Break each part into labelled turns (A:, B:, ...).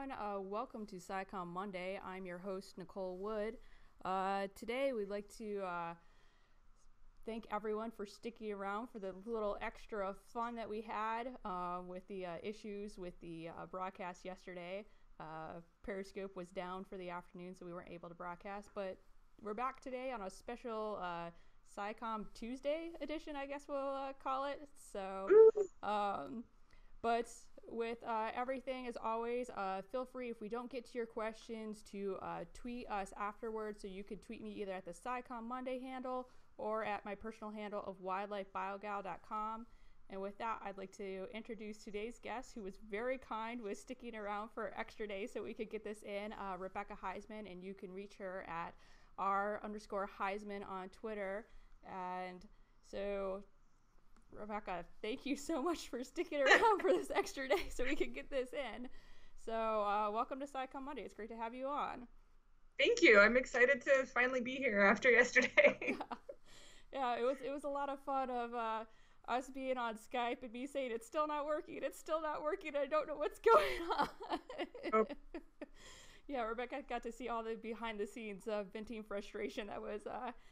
A: everyone. Welcome to Scicomm Monday. I'm your host, Nicole Wood. Today, we'd like to thank everyone for sticking around for the little extra fun that we had with the issues with the broadcast yesterday. Periscope was down for the afternoon, so we weren't able to broadcast, but we're back today on a special Scicomm Tuesday edition, I guess we'll call it. But with everything, as always, feel free, if we don't get to your questions, to tweet us afterwards. So you could tweet me either at the Scicomm Monday handle or at my personal handle of wildlifebiogal.com. And with that, I'd like to introduce today's guest, who was very kind with sticking around for extra days so we could get this in, Rebecca Heisman, and you can reach her at r_Heisman on Twitter. And so, Rebecca, thank you so much for sticking around for this extra day so we can get this in. So welcome to Scicomm Monday. It's great to have you on.
B: Thank you. I'm excited to finally be here after yesterday.
A: Yeah, it was a lot of fun of us being on Skype and me saying it's still not working. I don't know what's going on. Oh. Yeah, Rebecca got to see all the behind the scenes venting frustration that was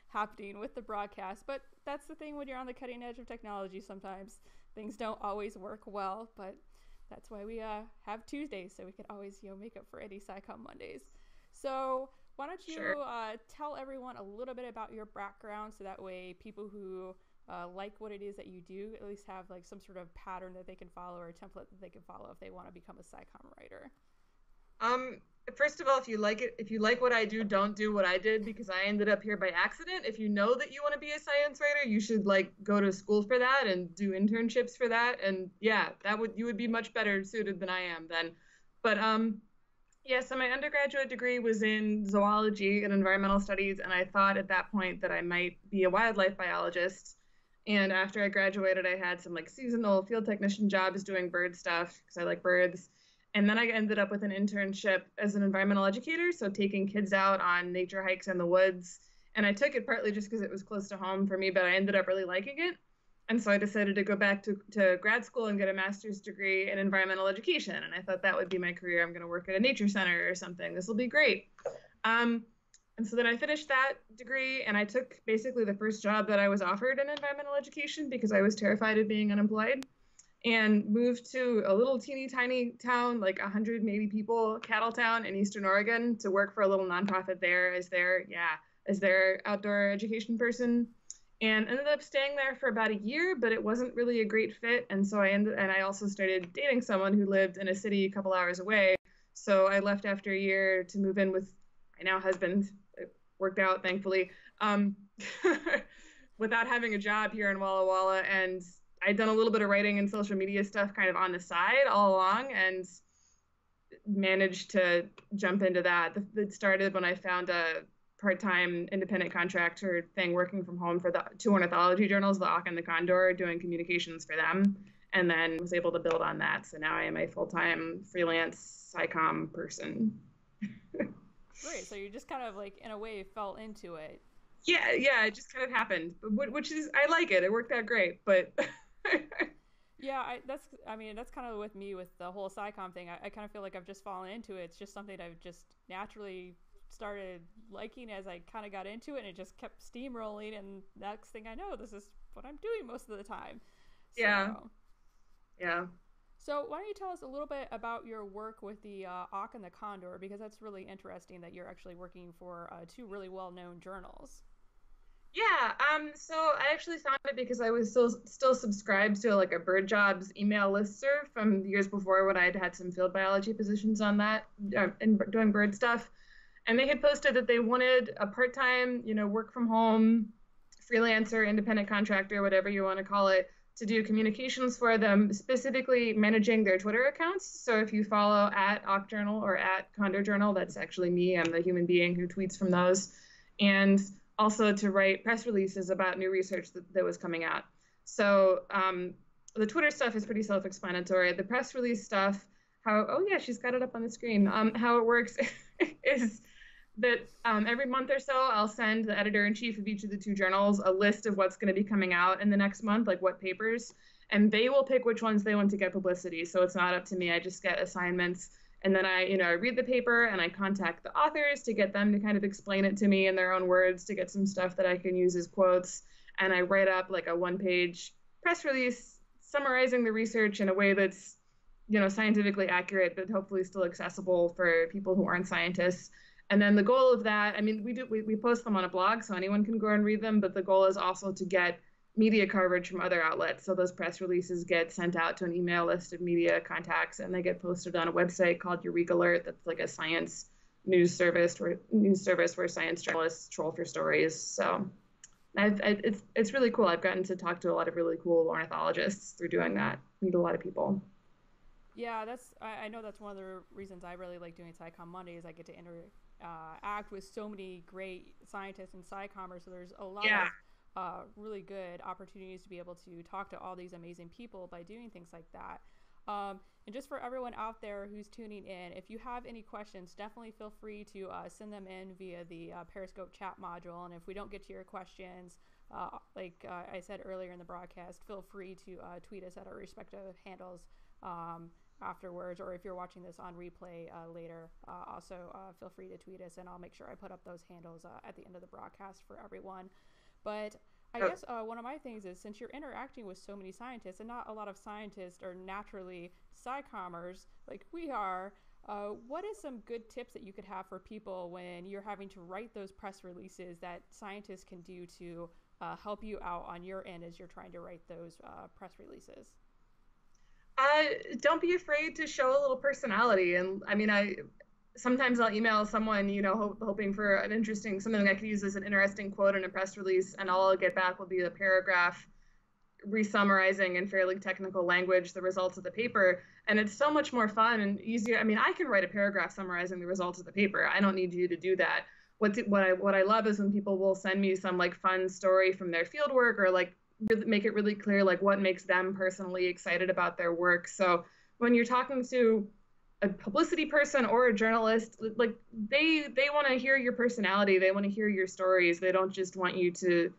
A: happening with the broadcast. But that's the thing when you're on the cutting edge of technology. Sometimes things don't always work well, but that's why we have Tuesdays, so we can always make up for any Scicomm Mondays. So why don't you tell everyone a little bit about your background, so that way people who like what it is that you do at least have like some sort of pattern that they can follow or a template that they can follow if they want to become a Scicomm writer.
B: First of all, if you like what I do, don't do what I did, because I ended up here by accident. If you know that you want to be a science writer, you should go to school for that and do internships for that. And yeah, you would be much better suited than I am then. But so my undergraduate degree was in zoology and environmental studies, and I thought at that point that I might be a wildlife biologist. And after I graduated, I had some seasonal field technician jobs doing bird stuff because I like birds. And then I ended up with an internship as an environmental educator, so taking kids out on nature hikes in the woods. And I took it partly just because it was close to home for me, but I ended up really liking it. And so I decided to go back to grad school and get a master's degree in environmental education. And I thought that would be my career. I'm going to work at a nature center or something. This will be great. And so then I finished that degree, and I took basically the first job that I was offered in environmental education because I was terrified of being unemployed, and moved to a little teeny tiny town, 180 people, cattle town in Eastern Oregon, to work for a little nonprofit there as their outdoor education person, and ended up staying there for about a year, but it wasn't really a great fit. And so I also started dating someone who lived in a city a couple hours away. So I left after a year to move in with my now husband. It worked out, thankfully, without having a job here in Walla Walla. And I'd done a little bit of writing and social media stuff kind of on the side all along, and managed to jump into that. It started when I found a part-time independent contractor thing working from home for the two ornithology journals, the Auk and the Condor, doing communications for them, and then was able to build on that. So now I am a full-time freelance Scicomm person.
A: Great. So you just kind of in a way fell into it.
B: Yeah, it just kind of happened, which is, I like it. It worked out great, but
A: yeah, that's kind of with me with the whole Scicomm thing. I kind of feel like I've just fallen into it. It's just something I've just naturally started liking as I kind of got into it, and it just kept steamrolling, and next thing I know, this is what I'm doing most of the time. So,
B: yeah.
A: So why don't you tell us a little bit about your work with the Auk and the Condor, because that's really interesting that you're actually working for two really well-known journals.
B: Yeah, so I actually found it because I was still subscribed to a Bird Jobs email listserv from years before, when I'd had some field biology positions on that and doing bird stuff. And they had posted that they wanted a part-time, work from home, freelancer, independent contractor, whatever you want to call it, to do communications for them, specifically managing their Twitter accounts. So if you follow at Auk Journal or at Condor Journal, that's actually me. I'm the human being who tweets from those. And also to write press releases about new research that was coming out. So the Twitter stuff is pretty self-explanatory. The press release stuff, she's got it up on the screen. How it works is that every month or so, I'll send the editor-in-chief of each of the two journals a list of what's going to be coming out in the next month, what papers, and they will pick which ones they want to get publicity. So it's not up to me. I just get assignments And then I read the paper and I contact the authors to get them to kind of explain it to me in their own words, to get some stuff that I can use as quotes. And I write up like a one-page press release summarizing the research in a way that's, scientifically accurate, but hopefully still accessible for people who aren't scientists. And then the goal of that, I mean, we post them on a blog so anyone can go and read them, but the goal is also to get media coverage from other outlets. So those press releases get sent out to an email list of media contacts, and they get posted on a website called Eureka Alert. That's like a science news service where science journalists troll for stories. So it's really cool. I've gotten to talk to a lot of really cool ornithologists through doing that. Meet a lot of people.
A: Yeah, I know that's one of the reasons I really like doing Scicomm Mondays. I get to interact with so many great scientists and Scicommers. So there's a lot of really good opportunities to be able to talk to all these amazing people by doing things like that. And just for everyone out there who's tuning in, if you have any questions, definitely feel free to send them in via the Periscope chat module. And if we don't get to your questions, like I said earlier in the broadcast, feel free to tweet us at our respective handles afterwards, or if you're watching this on replay later, also feel free to tweet us, and I'll make sure I put up those handles at the end of the broadcast for everyone. But I guess one of my things is, since you're interacting with so many scientists, and not a lot of scientists are naturally Scicommers like we are, what is some good tips that you could have for people when you're having to write those press releases that scientists can do to help you out on your end as you're trying to write those press releases?
B: Don't be afraid to show a little personality. And I mean, sometimes I'll email someone, hoping for something I could use as an interesting quote in a press release, and all I'll get back will be a paragraph resummarizing in fairly technical language the results of the paper. And it's so much more fun and easier. I mean, I can write a paragraph summarizing the results of the paper. I don't need you to do that. What I love is when people will send me some like fun story from their field work, or like make it really clear like what makes them personally excited about their work. So when you're talking to a publicity person or a journalist, like they want to hear your personality, they want to hear your stories. They don't just want you to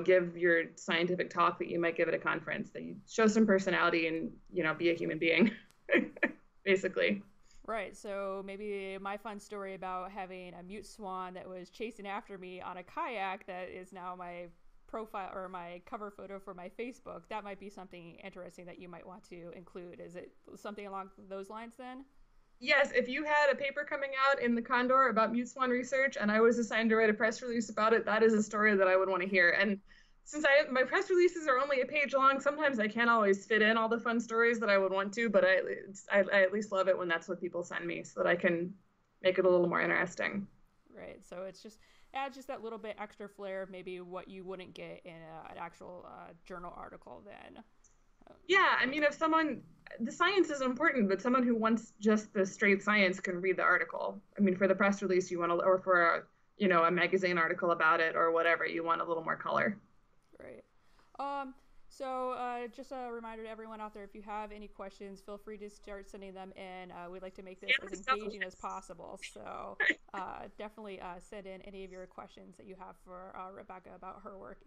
B: give your scientific talk that you might give at a conference. That you show some personality and be a human being. Basically.
A: Right, so maybe my fun story about having a mute swan that was chasing after me on a kayak that is now my profile or my cover photo for my Facebook, that might be something interesting that you might want to include. Is it something along those lines then?
B: Yes, if you had a paper coming out in the Condor about mute swan research and I was assigned to write a press release about it, that is a story that I would want to hear. And since my press releases are only a page long, sometimes I can't always fit in all the fun stories that I would want to, but I at least love it when that's what people send me, so that I can make it a little more interesting.
A: Right, so it's just adds just that little bit extra flair of maybe what you wouldn't get in an actual journal article then.
B: Yeah, I mean, the science is important, but someone who wants just the straight science can read the article. I mean, for the press release or for a magazine article about it or whatever, you want a little more color.
A: Right. So just a reminder to everyone out there, if you have any questions, feel free to start sending them in. We'd like to make this as engaging as possible. So definitely send in any of your questions that you have for Rebecca about her work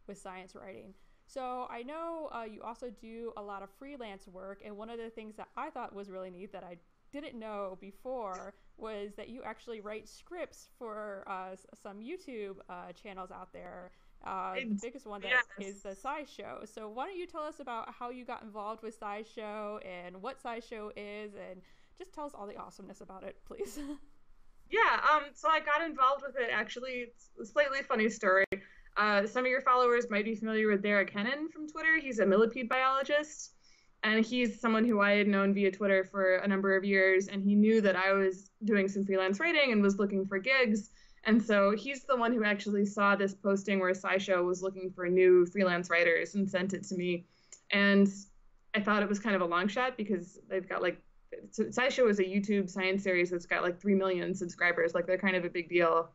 A: with science writing. So I know you also do a lot of freelance work, and one of the things that I thought was really neat that I didn't know before was that you actually write scripts for some YouTube channels out there. The biggest one that is the SciShow. So why don't you tell us about how you got involved with SciShow and what SciShow is, and just tell us all the awesomeness about it, please.
B: Yeah, so I got involved with it, actually. It's a slightly funny story. Some of your followers might be familiar with Derek Hennon from Twitter. He's a millipede biologist, and he's someone who I had known via Twitter for a number of years, and he knew that I was doing some freelance writing and was looking for gigs. And so he's the one who actually saw this posting where SciShow was looking for new freelance writers and sent it to me. And I thought it was kind of a long shot because they've got SciShow is a YouTube science series that's got 3 million subscribers. They're kind of a big deal.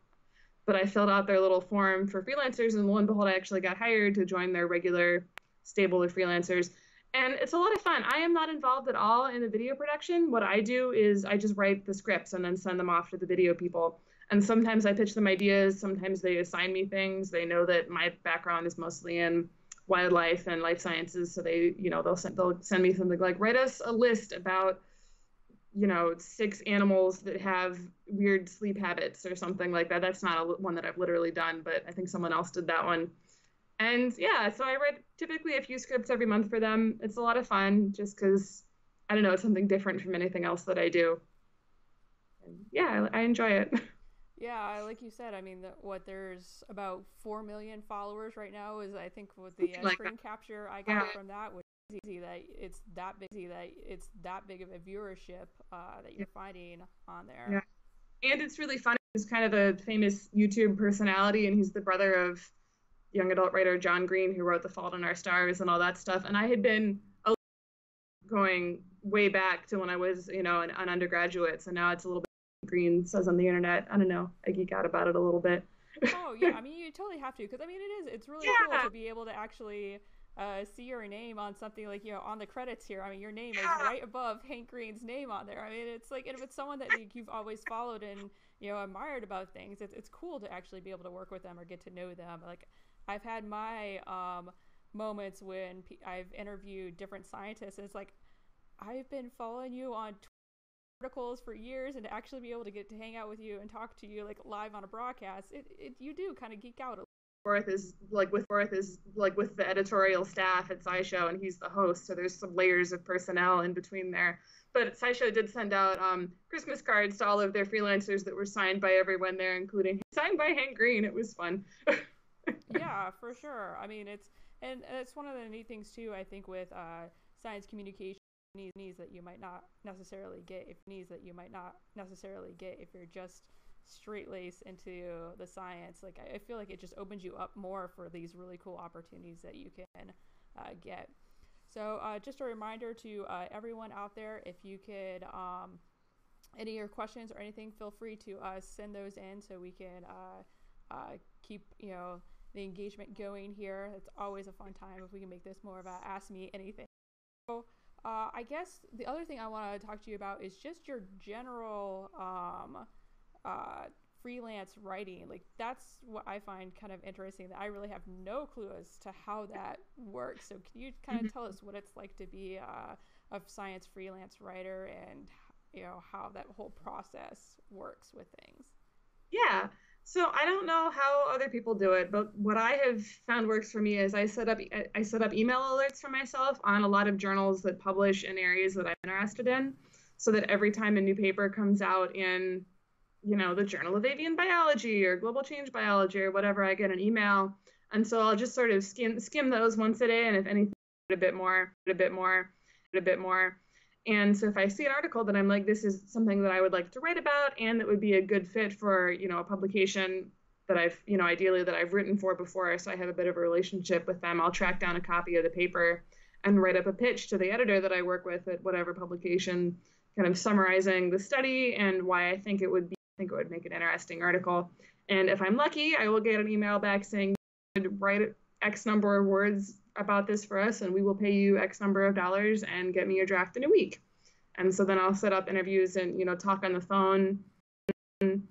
B: But I filled out their little form for freelancers, and lo and behold, I actually got hired to join their regular stable of freelancers. And it's a lot of fun. I am not involved at all in the video production. What I do is I just write the scripts and then send them off to the video people. And sometimes I pitch them ideas. Sometimes they assign me things. They know that my background is mostly in wildlife and life sciences, so they'll send me something like, write us a list about 6 animals that have weird sleep habits or something like that. That's not one that I've literally done, but I think someone else did that one. And yeah, so I write typically a few scripts every month for them. It's a lot of fun just because, I don't know, it's something different from anything else that I do. And yeah, I enjoy it.
A: Yeah, like you said, I mean, there's about 4 million followers right now. Is I think with the
B: Like
A: screen capture I got from that, which is easy that it's that big of a viewership that you're finding on there.
B: Yeah. And it's really funny. He's kind of a famous YouTube personality, and he's the brother of young adult writer John Green, who wrote The Fault in Our Stars and all that stuff. And I had been going way back to when I was, an undergraduate. So now it's a little bit Green says on the internet. I don't know. I geek out about it a little bit.
A: Oh yeah, I mean you totally have to, because I mean it's really cool to be able to actually see your name on something like, on the credits here. I mean your name is right above Hank Green's name on there. I mean it's like, and if it's someone that you've always followed and admired about things, it's cool to actually be able to work with them or get to know them. Like I've had my moments when I've interviewed different scientists, and it's like I've been following you on articles for years, and to actually be able to get to hang out with you and talk to you like live on a broadcast, you do kind of geek out a
B: Forth is like with the editorial staff at SciShow, and he's the host, so there's some layers of personnel in between there. But SciShow did send out Christmas cards to all of their freelancers that were signed by everyone there, including signed by Hank Green. It was fun.
A: Yeah, for sure. I mean it's one of the neat things too, I think, with science communication needs that you might not necessarily get if you're just straight laced into the science. Like I feel like it just opens you up more for these really cool opportunities that you can get. So just a reminder to everyone out there, if you could any of your questions or anything, feel free to send those in so we can keep the engagement going here. It's always a fun time if we can make this more of a ask me anything. So I guess the other thing I want to talk to you about is just your general freelance writing. Like that's what I find kind of interesting, that I really have no clue as to how that works. So can you kind of tell us what it's like to be a science freelance writer, and how that whole process works with things?
B: Yeah. So I don't know how other people do it, but what I have found works for me is I set up email alerts for myself on a lot of journals that publish in areas that I'm interested in, so that every time a new paper comes out in, the Journal of Avian Biology or Global Change Biology or whatever, I get an email. And so I'll just sort of skim those once a day, and if anything, a bit more. And so if I see an article that I'm like, this is something that I would like to write about, and that would be a good fit for, a publication that I've, ideally that I've written for before, so I have a bit of a relationship with them, I'll track down a copy of the paper and write up a pitch to the editor that I work with at whatever publication, kind of summarizing the study and why I think it would make an interesting article. And if I'm lucky, I will get an email back saying, write X number of words about this for us, and we will pay you X number of dollars and get me your draft in a week. And so then I'll set up interviews and, talk on the phone in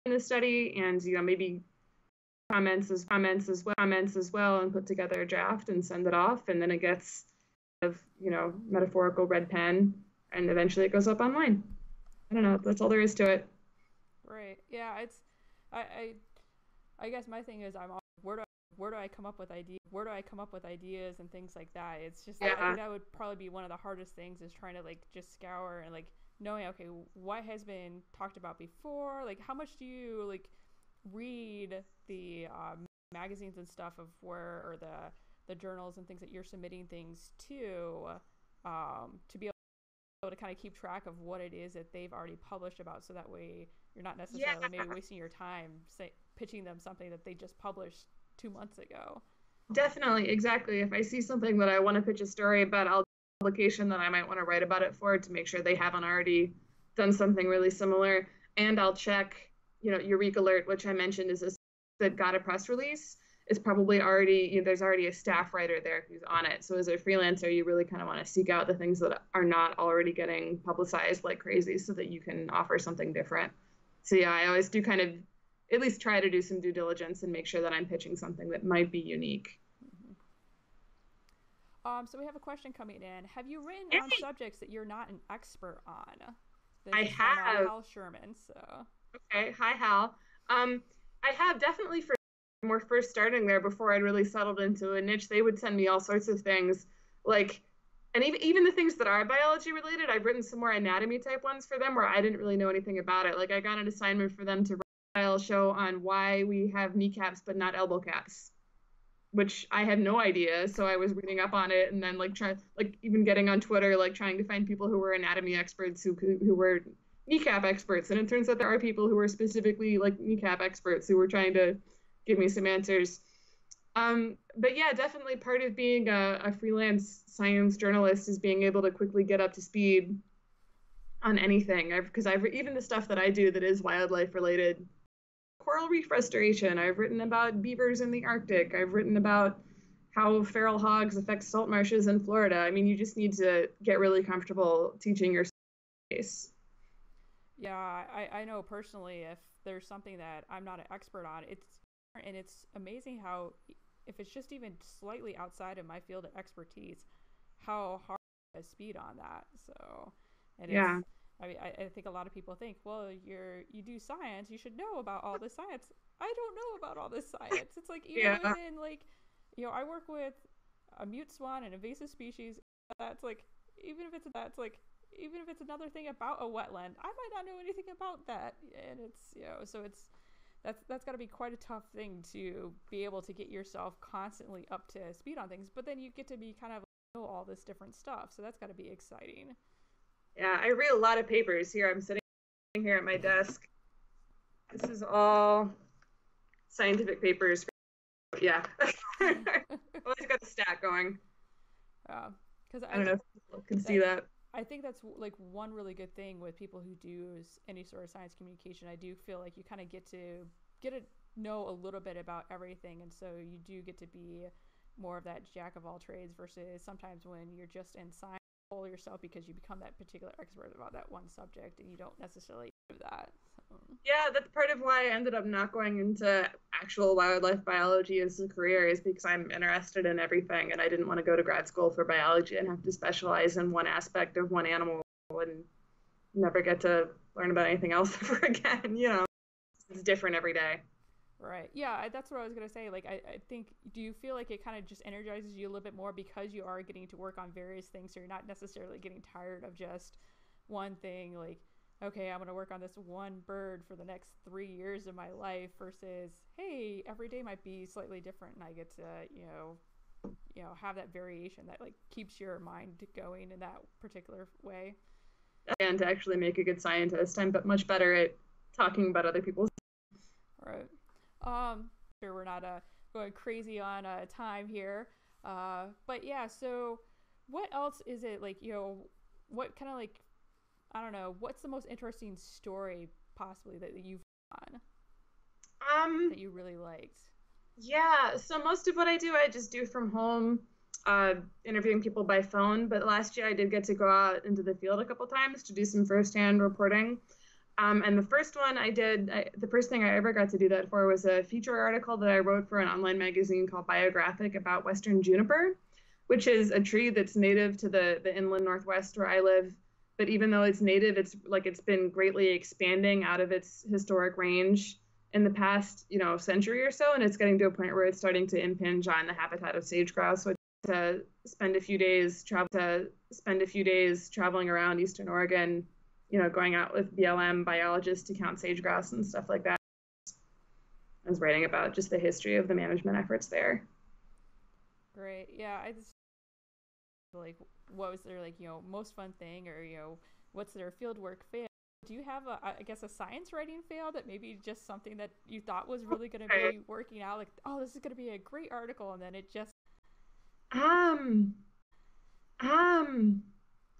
B: the study, and, maybe comments as well, and put together a draft and send it off. And then it gets, metaphorical red pen, and eventually it goes up online. I don't know. That's all there is to it.
A: Right. Yeah. It's, I guess my thing is where do I come up with ideas and things like that. It's just, I think that would probably be one of the hardest things, is trying to like just scour and like knowing, okay, what has been talked about before, like how much do you like read the magazines and stuff of where, or the journals and things that you're submitting things to be able to kind of keep track of what it is that they've already published about, so that way you're not necessarily maybe wasting your time pitching them something that they just published 2 months ago.
B: Definitely, exactly. If I see something that I want to pitch a story about, I'll publication that I might want to write about it for, to make sure they haven't already done something really similar. And I'll check, Eureka Alert, which I mentioned is that got a press release, is probably already, there's already a staff writer there who's on it. So as a freelancer, you really kind of want to seek out the things that are not already getting publicized like crazy, so that you can offer something different. So yeah, I always do kind of at least try to do some due diligence and make sure that I'm pitching something that might be unique.
A: So we have a question coming in. Have you written on
B: Hey,
A: subjects that you're not an expert on? This
B: I
A: is from
B: have.
A: Hal Sherman. So
B: Okay. Hi, Hal. Um, I have definitely for when we're first starting there before I'd really settled into a niche, they would send me all sorts of things like, and even the things that are biology related, I've written some more anatomy type ones for them where I didn't really know anything about it. Like I got an assignment for them to write a show on why we have kneecaps but not elbow caps, which I had no idea. So I was reading up on it and then like trying, like even getting on Twitter, like trying to find people who were anatomy experts who were kneecap experts. And it turns out there are people who are specifically like kneecap experts who were trying to give me some answers. But yeah, definitely part of being a freelance science journalist is being able to quickly get up to speed on anything. Because I've even the stuff that I do that is wildlife related, coral reef restoration. I've written about beavers in the Arctic. I've written about how feral hogs affect salt marshes in Florida. I mean, you just need to get really comfortable teaching your space.
A: yeah, I know personally if there's something that I'm not an expert on, it's amazing how if it's just even slightly outside of my field of expertise, how hard to speed on that. So, and it's
B: Yeah,
A: I mean, I think a lot of people think, well, you do science, you should know about all this science. I don't know about all this science. It's like even
B: yeah,
A: within like, I work with a mute swan, an invasive species. That's like even if it's another thing about a wetland, I might not know anything about that, and it's so it's that's got to be quite a tough thing to be able to get yourself constantly up to speed on things. But then you get to be kind of know all this different stuff, so that's got to be exciting.
B: yeah. I read a lot of papers here. I'm sitting here at my desk. This is all scientific papers. Yeah. Always got a stack going.
A: Because
B: I don't know if people can see
A: that
B: that.
A: I think that's like one really good thing with people who do any sort of science communication. I do feel like you kind of get to know a little bit about everything, and so you do get to be more of that jack of all trades versus sometimes when you're just in science all yourself because you become that particular expert about that one subject and you don't necessarily do that. So,
B: Yeah, that's part of why I ended up not going into actual wildlife biology as a career is because I'm interested in everything and I didn't want to go to grad school for biology and have to specialize in one aspect of one animal and never get to learn about anything else ever again. It's different every day.
A: right. Yeah, that's what I was going to say. Like, I think, do you feel like it kind of just energizes you a little bit more because you are getting to work on various things, so you're not necessarily getting tired of just one thing? Like, okay, I'm going to work on this one bird for the next 3 years of my life versus, hey, every day might be slightly different and I get to, have that variation that like keeps your mind going in that particular way.
B: And to actually make a good scientist, I'm much better at talking about other people's.
A: All right. Sure, we're not going crazy on time here. But yeah, so what else is it like, what kind of like, I don't know, what's the most interesting story possibly that you've done
B: Um,
A: that you really liked?
B: yeah, so most of what I do, I just do from home, interviewing people by phone. But last year I did get to go out into the field a couple times to do some firsthand reporting. And the first one the first thing I ever got to do that for was a feature article that I wrote for an online magazine called Biographic about Western juniper, which is a tree that's native to the inland Northwest where I live. But even though it's native, it's been greatly expanding out of its historic range in the past, century or so, and it's getting to a point where it's starting to impinge on the habitat of sage grouse. So to spend a few days traveling around Eastern Oregon, going out with BLM biologists to count sage grouse and stuff like that. I was writing about just the history of the management efforts there.
A: Great. Yeah, I just like what was their like, most fun thing or, what's their fieldwork fail? Do you have I guess a science writing fail that maybe just something that you thought was really going to be working out like, oh, this is going to be a great article and then it just
B: Um, um,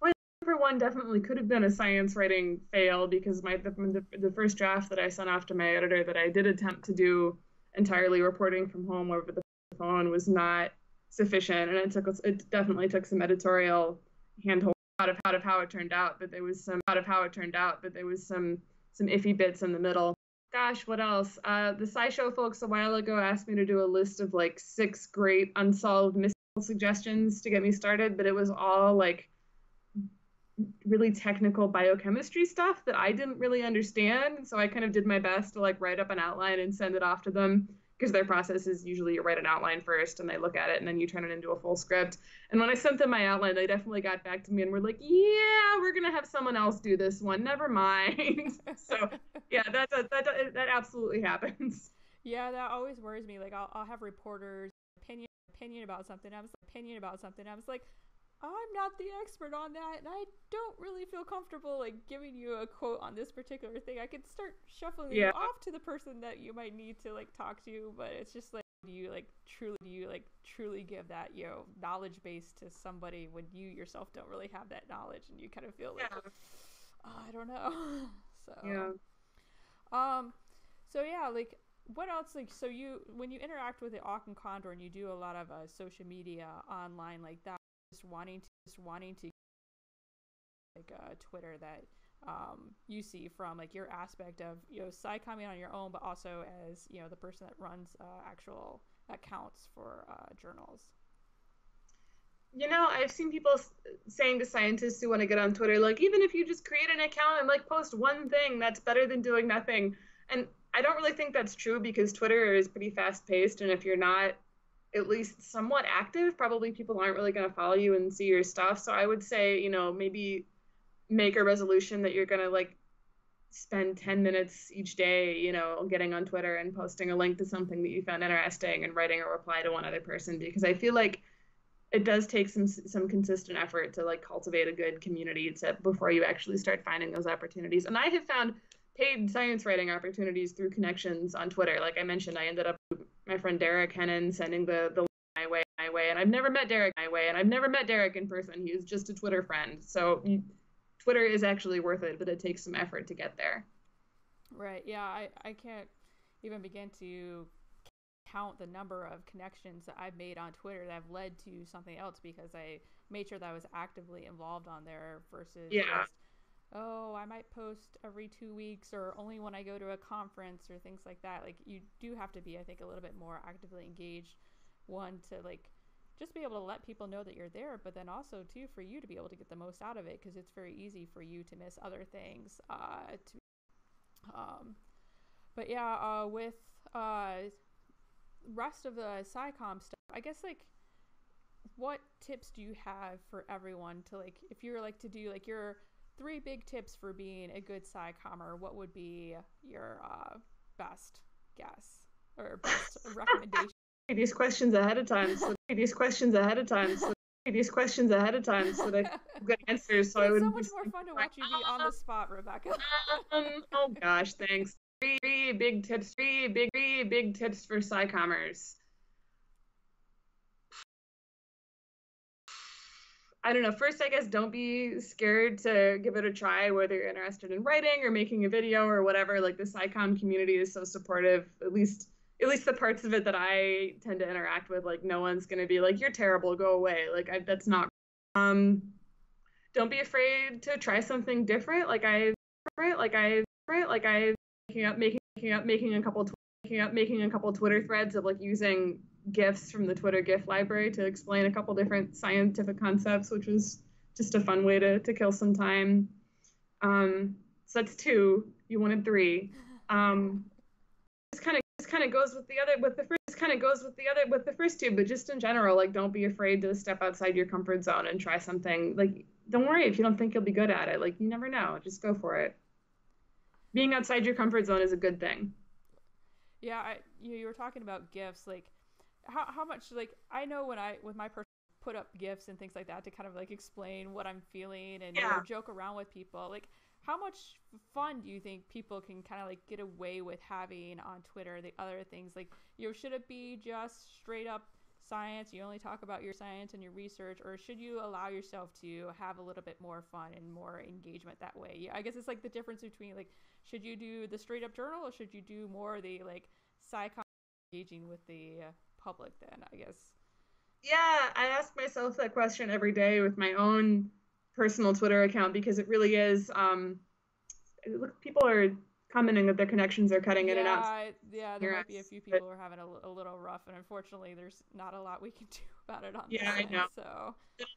B: well, for one, definitely could have been a science writing fail because the first draft that I sent off to my editor that I did attempt to do entirely reporting from home over the phone was not sufficient, and it definitely took some editorial handholding out of how it turned out, but there was some iffy bits in the middle. Gosh, what else? The SciShow folks a while ago asked me to do a list of like 6 great unsolved mysteries suggestions to get me started, but it was all like really technical biochemistry stuff that I didn't really understand. So I kind of did my best to like write up an outline and send it off to them, because their process is usually you write an outline first and they look at it and then you turn it into a full script. And when I sent them my outline, they definitely got back to me and were like, yeah, we're going to have someone else do this one. Never mind. So yeah, that absolutely happens.
A: Yeah, that always worries me. Like I'll have reporters opinion about something. I was like, I'm not the expert on that, and I don't really feel comfortable like giving you a quote on this particular thing. I could start shuffling you off to the person that you might need to like talk to, but it's just like, do you truly give that knowledge base to somebody when you yourself don't really have that knowledge, and you kind of feel like, oh, I don't know. So like, what else, like, so when you interact with the Awk and Condor and you do a lot of social media online like that, just wanting to like Twitter that you see from like your aspect of Scicomming on your own, but also as the person that runs actual accounts for journals.
B: I've seen people saying to scientists who want to get on Twitter, like, even if you just create an account and like post one thing, that's better than doing nothing. And I don't really think that's true, because Twitter is pretty fast paced, and if you're not at least somewhat active, probably people aren't really going to follow you and see your stuff. So I would say, maybe make a resolution that you're going to like spend 10 minutes each day, getting on Twitter and posting a link to something that you found interesting and writing a reply to one other person, because I feel like it does take some consistent effort to like cultivate a good community before you actually start finding those opportunities. And I have found paid science writing opportunities through connections on Twitter. Like I mentioned, I ended up with my friend Derek Hennon sending the link my way, and I've never met Derek in person. He was just a Twitter friend. So Twitter is actually worth it, but it takes some effort to get there.
A: Right. Yeah. I can't even begin to count the number of connections that I've made on Twitter that have led to something else, because I made sure that I was actively involved on there versus just, I might post every 2 weeks or only when I go to a conference or things like that. Like, you do have to be, I think, a little bit more actively engaged, one, to like just be able to let people know that you're there, but then also too for you to be able to get the most out of it, because it's very easy for you to miss other things. But yeah, with rest of the Scicomm stuff, I guess, like, what tips do you have for everyone to, like, if you're like to do like your 3 big tips for being a good Scicomer, what would be your best guess or best recommendation?
B: These questions ahead of time so that I have good answers. So
A: it's so much more fun to watch you be on the spot, Rebecca.
B: Oh gosh, thanks. Three big tips for Scicommers. I don't know. First, I guess don't be scared to give it a try, whether you're interested in writing or making a video or whatever. Like, the Scicomm community is so supportive, at least the parts of it that I tend to interact with. Like, no one's going to be like, you're terrible, go away. Like, that's not. Don't be afraid to try something different. Making a couple Twitter threads of like using GIFs from the Twitter GIF library to explain a couple different scientific concepts, which was just a fun way to kill some time. So that's 2. You wanted 3. This kind of goes with the first 2, but just in general, like, don't be afraid to step outside your comfort zone and try something. Like, don't worry if you don't think you'll be good at it. Like, you never know. Just go for it. Being outside your comfort zone is a good thing.
A: Yeah, you were talking about GIFs, like how much, like, I know when with my person put up GIFs and things like that to kind of like explain what I'm feeling and joke around with people, like, how much fun do you think people can kind of like get away with having on Twitter, the other things, like, should it be just straight up science, you only talk about your science and your research, or should you allow yourself to have a little bit more fun and more engagement that way? Yeah, I guess it's like the difference between, like, should you do the straight up journal, or should you do more the like Scicomm engaging with the public then, I guess?
B: Yeah, I ask myself that question every day with my own personal Twitter account, because it really is, look, people are commenting that their connections are cutting in and out.
A: Yeah, there
B: Your
A: might be a
B: eyes.
A: few
B: But
A: people who are having a little rough, and unfortunately, there's not a lot we can do about it on this
B: yeah, I
A: end.
B: know.
A: So,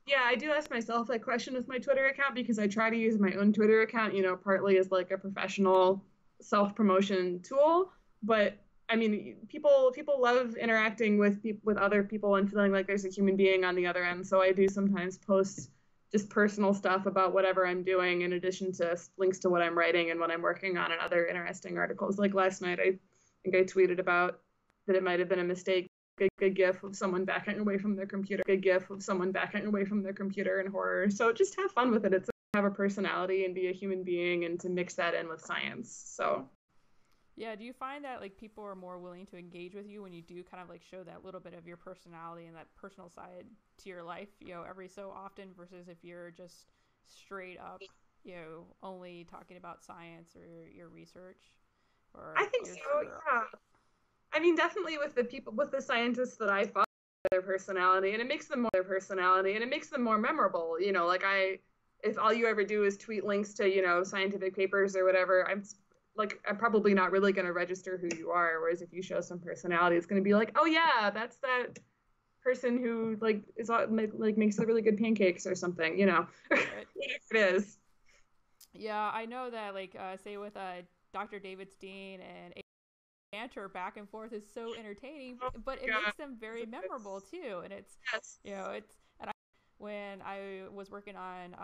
B: Yeah, I do ask myself that question with my Twitter account because I try to use my own Twitter account, partly as like a professional self-promotion tool. But I mean, people love interacting with with other people and feeling like there's a human being on the other end. So I do sometimes post just personal stuff about whatever I'm doing in addition to links to what I'm writing and what I'm working on and other interesting articles. Like last night, I think I tweeted about that it might have been a mistake a gif of someone backing away from their computer, a gif of someone backing away from their computer in horror. So just have fun with it. It's have a personality and be a human being and to mix that in with science. So
A: yeah, do you find that like people are more willing to engage with you when you do kind of like show that little bit of your personality and that personal side to your life, every so often versus if you're just straight up, only talking about science or your research or
B: I think
A: your
B: so,
A: career?
B: yeah. I mean, definitely with the people, with the scientists that I follow, their personality, and it makes them more their personality, and it makes them more memorable. Like if all you ever do is tweet links to, scientific papers or whatever, I'm probably not really going to register who you are. Whereas if you show some personality, it's going to be like, oh yeah, that's that person who like like makes the really good pancakes or something,
A: Right.
B: whatever it is.
A: Yeah, I know that like say with Dr. David Steen and banter back and forth is so entertaining,
B: Oh
A: but it
B: God,
A: makes them very memorable too. And it's,
B: yes.
A: it's, and when I was working on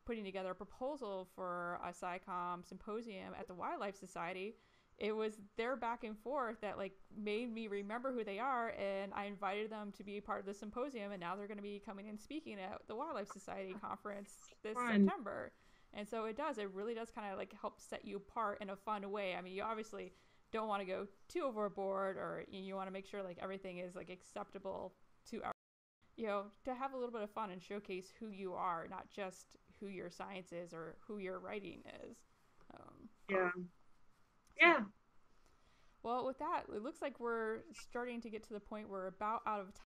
A: putting together a proposal for a Scicomm symposium at the Wildlife Society, it was their back and forth that like made me remember who they are, and I invited them to be part of the symposium, and now they're going to be coming and speaking at the Wildlife Society conference this
B: Fun.
A: September. And so it really does kind of like help set you apart in a fun way. I mean, you obviously don't want to go too overboard, or you want to make sure like everything is like acceptable to our, to have a little bit of fun and showcase who you are, not just who your science is or who your writing is.
B: Yeah.
A: So,
B: Yeah.
A: well, with that, it looks like we're starting to get to the point where we're about out of time.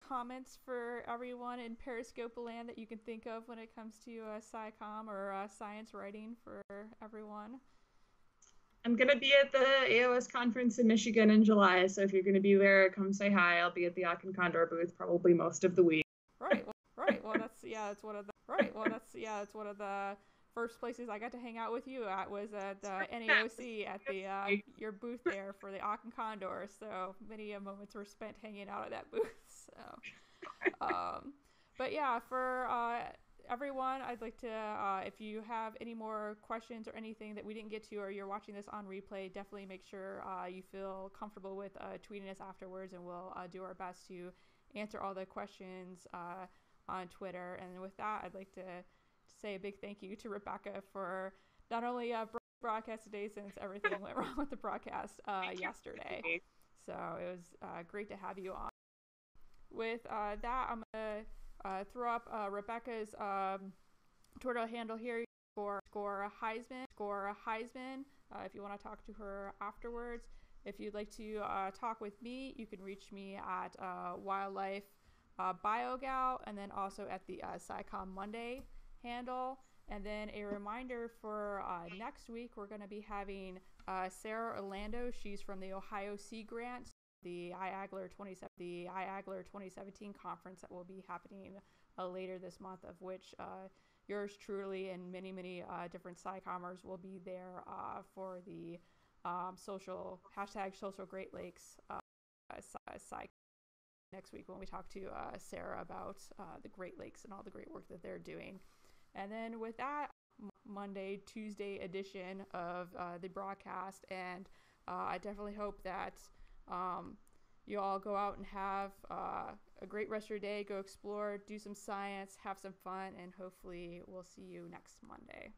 A: Comments for everyone in Periscope land that you can think of when it comes to SciComm or science writing for everyone?
B: I'm gonna be at the AOS conference in Michigan in July, so if you're gonna be there, come say hi. I'll be at the Aachen Condor booth probably most of the week.
A: Right. Well, that's one of the one of the first places I got to hang out with you at was at the NAOC at the your booth there for the Aachen Condor. So many moments were spent hanging out at that booth. So, but yeah, for everyone, I'd like to, if you have any more questions or anything that we didn't get to, or you're watching this on replay, definitely make sure you feel comfortable with tweeting us afterwards, and we'll do our best to answer all the questions on Twitter. And with that, I'd like to say a big thank you to Rebecca for not only broadcast today, since everything went wrong with the broadcast yesterday. So it was great to have you on. With that, I'm going to throw up Rebecca's Twitter handle here. Score Heisman. If you want to talk to her afterwards. If you'd like to talk with me, you can reach me at Wildlife BioGal, and then also at the Scicomm Monday handle. And then a reminder for next week, we're going to be having Sarah Orlando. She's from the Ohio Sea Grant, the IAGLR 2017 conference that will be happening later this month, of which yours truly and many different Scicommers will be there for the social Great Lakes Sci next week, when we talk to Sarah about the Great Lakes and all the great work that they're doing. And then with that, Monday, Tuesday edition of the broadcast, and I definitely hope that you all go out and have a great rest of your day, go explore, do some science, have some fun, and hopefully we'll see you next Monday.